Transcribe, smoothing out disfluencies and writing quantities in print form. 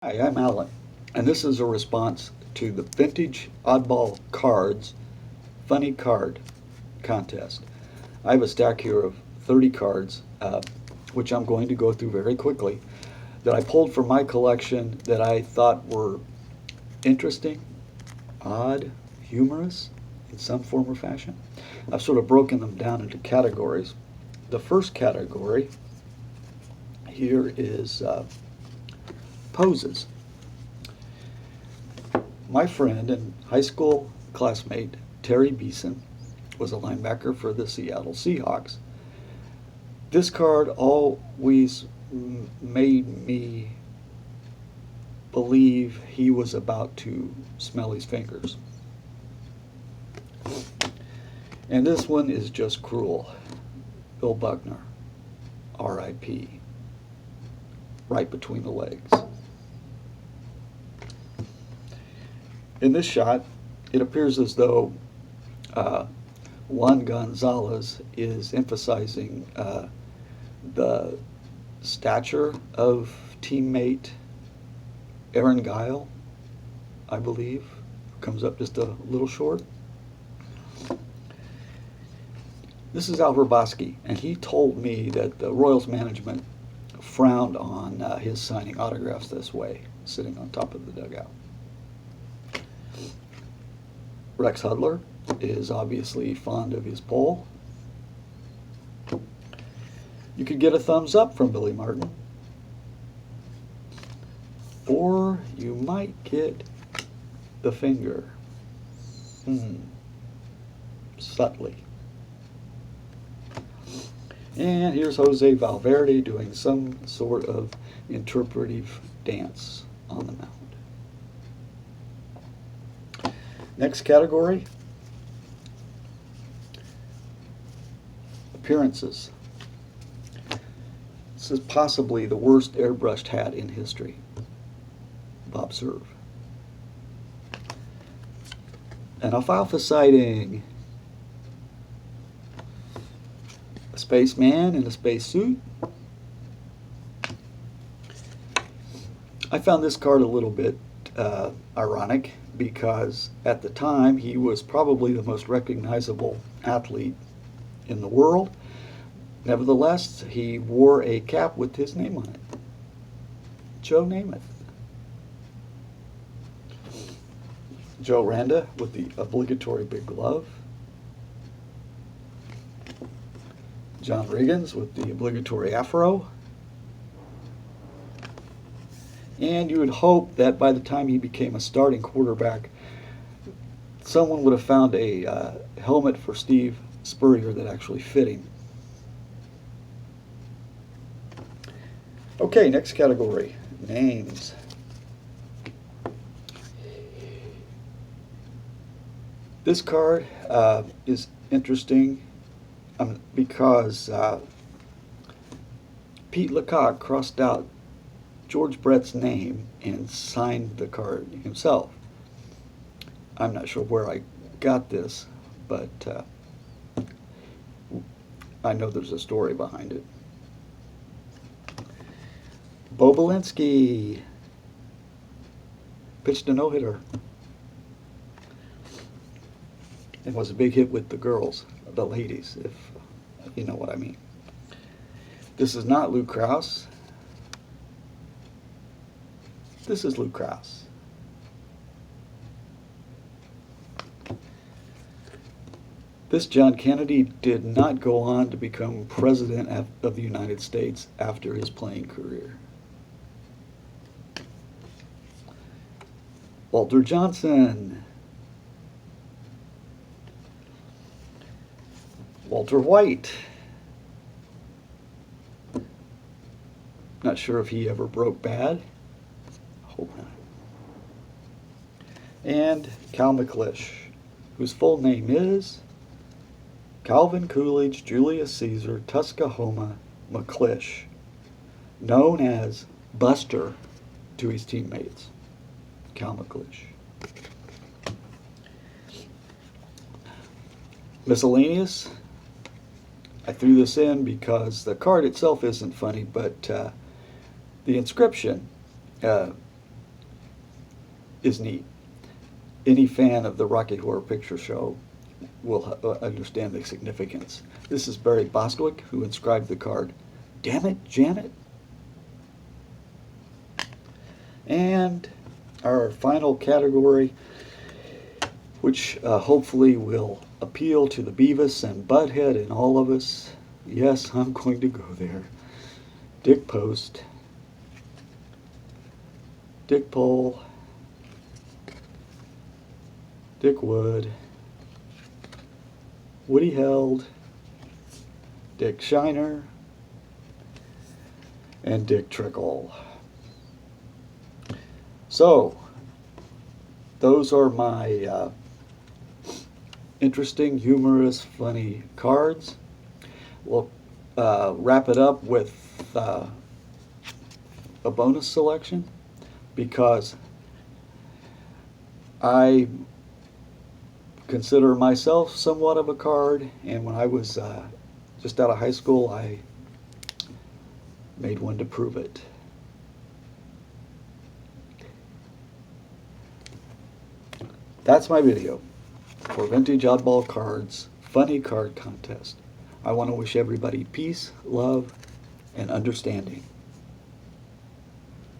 Hi, I'm Alan, and this is a response to the Vintage Oddball Cards Funny Card Contest. I have a stack here of 30 cards, which I'm going to go through very quickly, that I pulled from my collection that I thought were interesting, odd, humorous, in some form or fashion. I've sort of broken them down into categories. The first category here is poses. My friend and high school classmate, Terry Beeson, was a linebacker for the Seattle Seahawks. This card always made me believe he was about to smell his fingers. And this one is just cruel. Bill Buckner, R.I.P., right between the legs. In this shot, it appears as though Juan Gonzalez is emphasizing the stature of teammate Aaron Guile, I believe, comes up just a little short. This is Al Hrabosky, and he told me that the Royals management frowned on his signing autographs this way, sitting on top of the dugout. Rex Hudler is obviously fond of his pole. You could get a thumbs up from Billy Martin, or you might get the finger, subtly. And here's Jose Valverde doing some sort of interpretive dance on the mound. Next category, appearances. This is possibly the worst airbrushed hat in history. Bob Serve. An alfalfa sighting. A spaceman in a spacesuit. I found this card a little bit ironic because at the time he was probably the most recognizable athlete in the world. Nevertheless, he wore a cap with his name on it. Joe Namath. Joe Randa with the obligatory big glove. John Riggins with the obligatory afro. And you would hope that by the time he became a starting quarterback, someone would have found a helmet for Steve Spurrier that actually fit him. Okay, next category, names. This card is interesting because Pete Lecoq crossed out George Brett's name and signed the card himself. I'm not sure where I got this, but I know there's a story behind it. Bo Belinsky pitched a no-hitter. It was a big hit with the girls, the ladies, if you know what I mean. This is not Lou Krause. This is Lou Krause. This John Kennedy did not go on to become president of the United States after his playing career. Walter Johnson. Walter White. Not sure if he ever broke bad. Hope not. And Cal McLish, whose full name is Calvin Coolidge Julius Caesar Tuskahoma McLish, known as Buster to his teammates. Cal McLish. Miscellaneous. I threw this in because the card itself isn't funny, but the inscription is neat. Any fan of the Rocky Horror Picture Show will understand the significance. This is Barry Bostwick, who inscribed the card. Damn it, Janet. And our final category, which hopefully will appeal to the Beavis and Butthead in all of us. Yes, I'm going to go there. Dick Post, Dick Pole, Dick Wood, Woody Held, Dick Shiner, and Dick Trickle. So, those are my interesting, humorous, funny cards. We'll wrap it up with a bonus selection, because I consider myself somewhat of a card, and when I was just out of high school, I made one to prove it. That's my video for Vintage Oddball Cards Funny Card Contest. I want to wish everybody peace, love, and understanding.